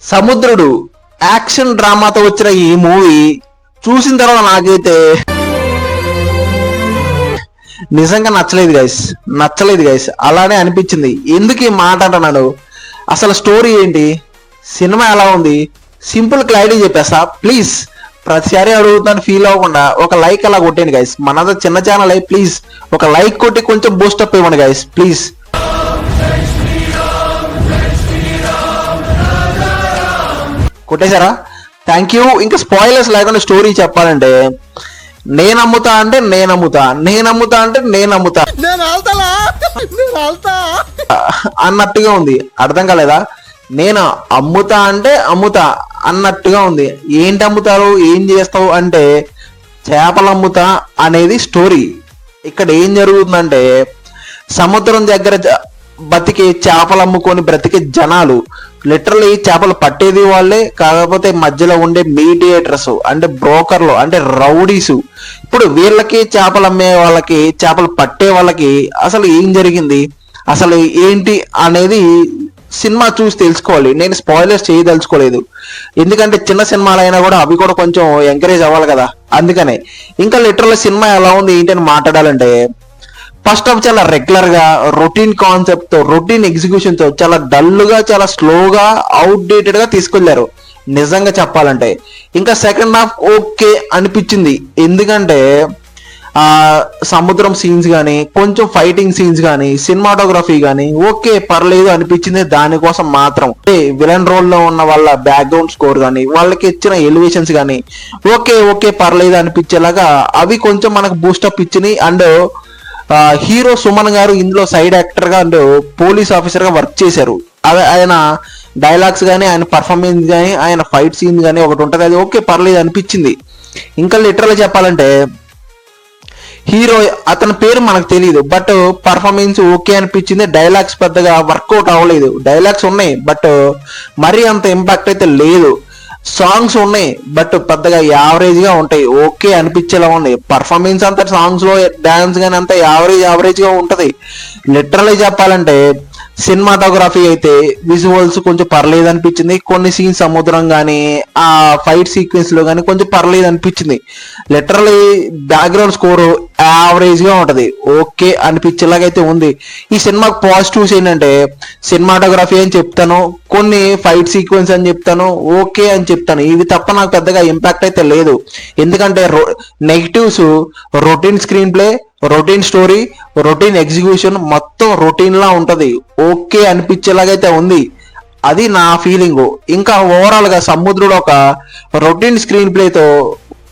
సముద్రుడు యాక్షన్ డ్రామాతో వచ్చిన ఈ మూవీ చూసిన తర్వాత నాకైతే నిజంగా నచ్చలేదు గైస్ అలానే అనిపించింది. ఎందుకు ఈ మాట అంటున్నాడు, అసలు స్టోరీ ఏంటి, సినిమా ఎలా ఉంది, సింపుల్ క్లారిటీ చెప్పేస్తా. ప్లీజ్ ప్రతిసారి అడుగుతాను ఫీల్ అవ్వకుండా ఒక లైక్ అలా కొట్టండి గైస్. మనది చిన్న ఛానల్ అయి ప్లీజ్ ఒక లైక్ కొట్టి కొంచెం బూస్టప్ ఇవ్వండి గైస్ ప్లీజ్. కొట్టేశారా? Thank you. ఇంకా స్పాయిలర్స్ లేకుండా స్టోరీ చెప్పాలంటే నేనమ్ముతా అన్నట్టుగా ఉంది. అర్థం కాలేదా? నేను అమ్ముతా అంటే అమ్ముతా అన్నట్టుగా ఉంది. ఏంటి అమ్ముతారు, ఏం చేస్తావు అంటే చేపలు అమ్ముతా అనేది స్టోరీ. ఇక్కడ ఏం జరుగుతుందంటే సముద్రం దగ్గర బతికే చేపలు అమ్ముకొని బ్రతికే జనాలు, లిటరల్లీ చేపలు పట్టేది వాళ్ళే, కాకపోతే మధ్యలో ఉండే మీడియేటర్స్ అంటే బ్రోకర్లు అంటే రౌడీసు. ఇప్పుడు వీళ్ళకి చేపలు అమ్మే వాళ్ళకి చేపలు పట్టే వాళ్ళకి అసలు ఏం జరిగింది, అసలు ఏంటి అనేది సినిమా చూసి తెలుసుకోవాలి. నేను స్పాయిలర్స్ చేయదలుచుకోలేదు, ఎందుకంటే చిన్న సినిమాలు అయినా కూడా అవి కూడా కొంచెం ఎంకరేజ్ అవ్వాలి కదా, అందుకనే. ఇంకా లిటరల్ సినిమా ఎలా ఉంది ఏంటి అని మాట్లాడాలంటే ఫస్ట్ ఆఫ్ చాలా రెగ్యులర్ గా రొటీన్ కాన్సెప్ట్ తో, రొటీన్ ఎగ్జిక్యూషన్ తో చాలా డల్ గా, చాలా స్లోగా, అవుట్డేటెడ్ గా తీసుకెళ్లారు నిజంగా చెప్పాలంటే. ఇంకా సెకండ్ హాఫ్ ఓకే అనిపించింది, ఎందుకంటే సముద్రం సీన్స్ కానీ, కొంచెం ఫైటింగ్ సీన్స్ కానీ, సినిమాటోగ్రఫీ కానీ ఓకే పర్లేదు అనిపించింది. దానికోసం మాత్రం విలన్ రోల్ లో ఉన్న వాళ్ళ బ్యాక్గ్రౌండ్ స్కోర్ కానీ, వాళ్ళకి ఇచ్చిన ఎలివేషన్స్ కానీ ఓకే పర్లేదు అనిపించేలాగా అవి కొంచెం మనకు బూస్టప్ ఇచ్చినాయి. అండ్ హీరో సుమన్ గారు ఇందులో సైడ్ యాక్టర్ గా అండ్ పోలీస్ ఆఫీసర్ గా వర్క్ చేశారు. ఆయన డైలాగ్స్ కానీ, ఆయన పర్ఫార్మెన్స్ కానీ, ఆయన ఫైట్ సీన్ కానీ ఒకటి ఉంటుంది, అది ఓకే పర్లేదు అనిపించింది. ఇంకా లిటరల్ చెప్పాలంటే హీరో అతని పేరు మనకు తెలియదు, బట్ పర్ఫార్మెన్స్ ఓకే అనిపించింది. డైలాగ్స్ పెద్దగా వర్కౌట్ అవ్వలేదు. డైలాగ్స్ ఉన్నాయి బట్ మరీ అంత ఇంపాక్ట్ అయితే లేదు. సాంగ్స్ ఉన్నాయి బట్ పెద్దగా యావరేజ్ గా ఉంటాయి, ఓకే అనిపించేలా ఉన్నాయి. పర్ఫార్మెన్స్ అంతా సాంగ్స్ లో డాన్స్ కానీ అంతా యావరేజ్ గా ఉంటది. లిటరల్లీ చెప్పాలంటే సినిమాటోగ్రఫీ అయితే విజువల్స్ కొంచెం పర్లేదు అనిపించింది. కొన్ని సీన్స్ సముద్రం కానీ, ఆ ఫైట్ సీక్వెన్స్ లో కానీ కొంచెం పర్లేదు అనిపించింది. లిటరల్లీ బ్యాక్గ్రౌండ్ స్కోర్ యావరేజ్ గా ఉంటది, ఓకే అనిపించేలాగైతే ఉంది. ఈ సినిమాకి పాజిటివ్స్ ఏంటంటే సినిమాటోగ్రఫీ అని చెప్తాను, కొన్ని ఫైట్ సీక్వెన్స్ అని చెప్తాను, ఓకే అని చెప్తాను. ఇవి తప్ప నాకు పెద్దగా ఇంపాక్ట్ అయితే లేదు. ఎందుకంటే negatives routine screen play, routine story, routine execution మొత్తం రొటీన్ లా ఉంటది, ఓకే అనిపించేలాగైతే ఉంది. అది నా ఫీలింగ్. ఇంకా ఓవరాల్ గా సముద్రుడు ఒక రొటీన్ స్క్రీన్ ప్లేతో,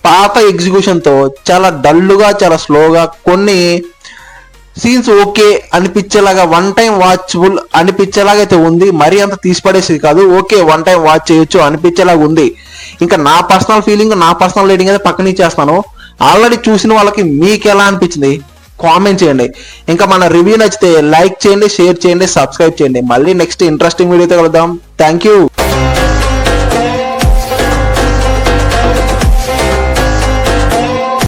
పాత ఎగ్జిక్యూషన్ తో, చాలా డల్లుగా, చాలా స్లోగా, కొన్ని సీన్స్ ఓకే అనిపించేలాగా, వన్ టైం వాచబుల్ అనిపించేలాగైతే ఉంది. మరీ అంత తీసిపడేసేది కాదు, ఓకే వన్ టైం వాచ్ చేయొచ్చు అనిపించేలాగా ఉంది. ఇంకా నా పర్సనల్ ఫీలింగ్, నా పర్సనల్ రేటింగ్ అయితే పక్కన ఇచ్చేస్తాను. ఆల్రెడీ చూసిన వాళ్ళకి మీకు ఎలా అనిపించింది కామెంట్ చేయండి. ఇంకా మన రివ్యూ నచ్చితే లైక్ చేయండి, షేర్ చేయండి, సబ్స్క్రైబ్ చేయండి. మళ్ళీ నెక్స్ట్ ఇంట్రెస్టింగ్ వీడియోతో కలుద్దాం. Thank you.